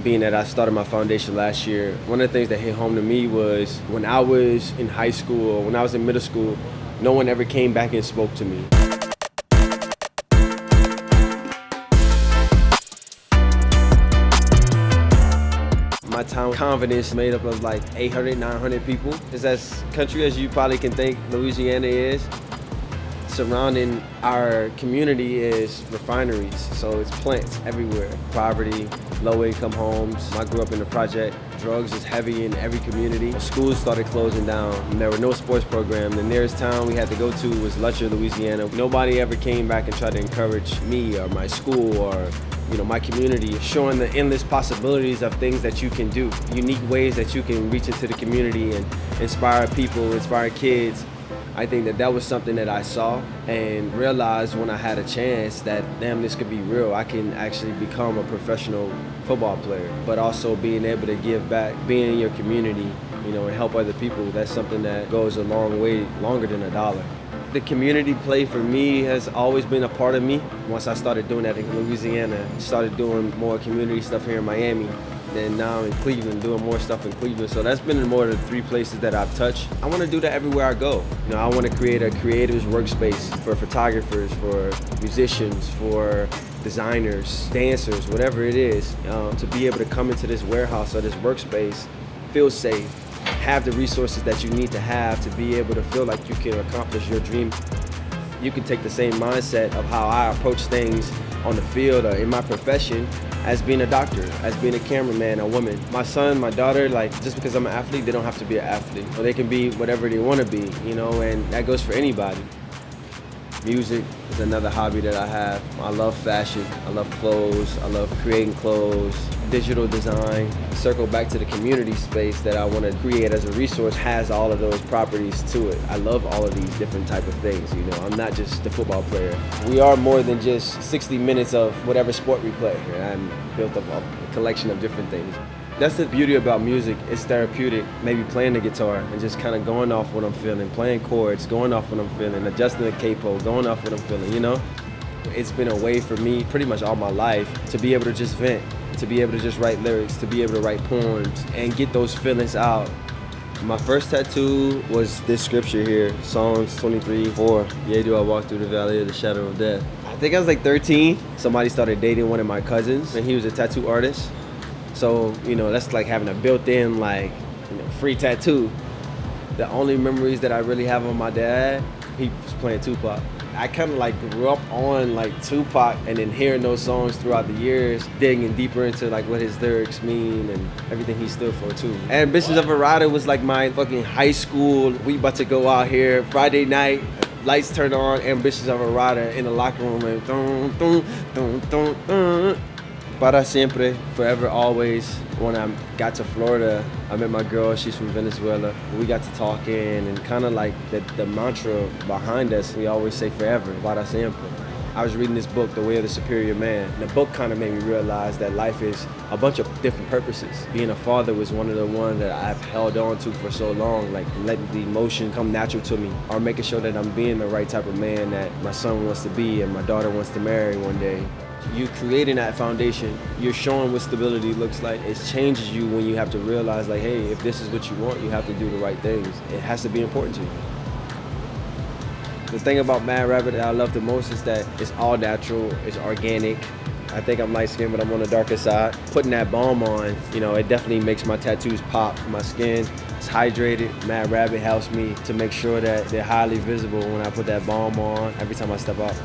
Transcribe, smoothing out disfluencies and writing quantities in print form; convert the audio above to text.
being that I started my foundation last year, one of the things that hit home to me was when I was in high school or when I was in middle school, no one ever came back and spoke to me. My town, Convent, is made up of like 800, 900 people. It's as country as you probably can think Louisiana is. Surrounding our community is refineries, so it's plants everywhere. Poverty, low-income homes. I grew up in the project. Drugs is heavy in every community. Schools started closing down, and there were no sports programs. The nearest town we had to go to was Lutcher, Louisiana. Nobody ever came back and tried to encourage me or my school or my community, showing the endless possibilities of things that you can do, unique ways that you can reach into the community and inspire people, inspire kids. I think that was something that I saw and realized when I had a chance that, damn, this could be real. I can actually become a professional football player, but also being able to give back, being in your community, and help other people. That's something that goes a long way, longer than a dollar. The community play for me has always been a part of me. Once I started doing that in Louisiana, started doing more community stuff here in Miami, then now I'm in Cleveland, doing more stuff in Cleveland. So that's been more of the 3 places that I've touched. I want to do that everywhere I go. I want to create a creatives workspace for photographers, for musicians, for designers, dancers, whatever it is, to be able to come into this warehouse or this workspace, feel safe, have the resources that you need to have to be able to feel like you can accomplish your dream. You can take the same mindset of how I approach things on the field or in my profession as being a doctor, as being a cameraman, a woman. My son, my daughter, just because I'm an athlete, they don't have to be an athlete. Or they can be whatever they want to be, and that goes for anybody. Music is another hobby that I have. I love fashion, I love clothes, I love creating clothes, digital design. Circle back to the community space that I want to create as a resource has all of those properties to it. I love all of these different type of things, I'm not just the football player. We are more than just 60 minutes of whatever sport we play. I'm built up a collection of different things. That's the beauty about music. It's therapeutic. Maybe playing the guitar and just kind of going off what I'm feeling, playing chords, going off what I'm feeling, adjusting the capo, going off what I'm feeling, It's been a way for me pretty much all my life to be able to just vent, to be able to just write lyrics, to be able to write poems and get those feelings out. My first tattoo was this scripture here, Psalms 23:4. Yea, do I walk through the valley of the shadow of death. I think I was like 13. Somebody started dating one of my cousins and he was a tattoo artist. So, that's like having a built-in, free tattoo. The only memories that I really have of my dad, he was playing Tupac. I kind of grew up on Tupac and then hearing those songs throughout the years, digging deeper into what his lyrics mean and everything he stood for too. Ambitions of a Rider was my fucking high school. We about to go out here Friday night, lights turn on, Ambitions of a Rider in the locker room and dun, dun, dun, dun, dun. Para siempre, forever, always. When I got to Florida, I met my girl, she's from Venezuela. We got to talking and kind of the mantra behind us, we always say forever, para siempre. I was reading this book, The Way of the Superior Man. And the book kind of made me realize that life is a bunch of different purposes. Being a father was one of the ones that I've held on to for so long, letting the emotion come natural to me, or making sure that I'm being the right type of man that my son wants to be and my daughter wants to marry one day. You creating that foundation, you're showing what stability looks like. It changes you when you have to realize hey, if this is what you want, you have to do the right things. It has to be important to you. The thing about Mad Rabbit that I love the most is that it's all natural, it's organic. I think I'm light skinned, but I'm on the darker side. Putting that balm on, it definitely makes my tattoos pop. My skin is hydrated. Mad Rabbit helps me to make sure that they're highly visible when I put that balm on every time I step out.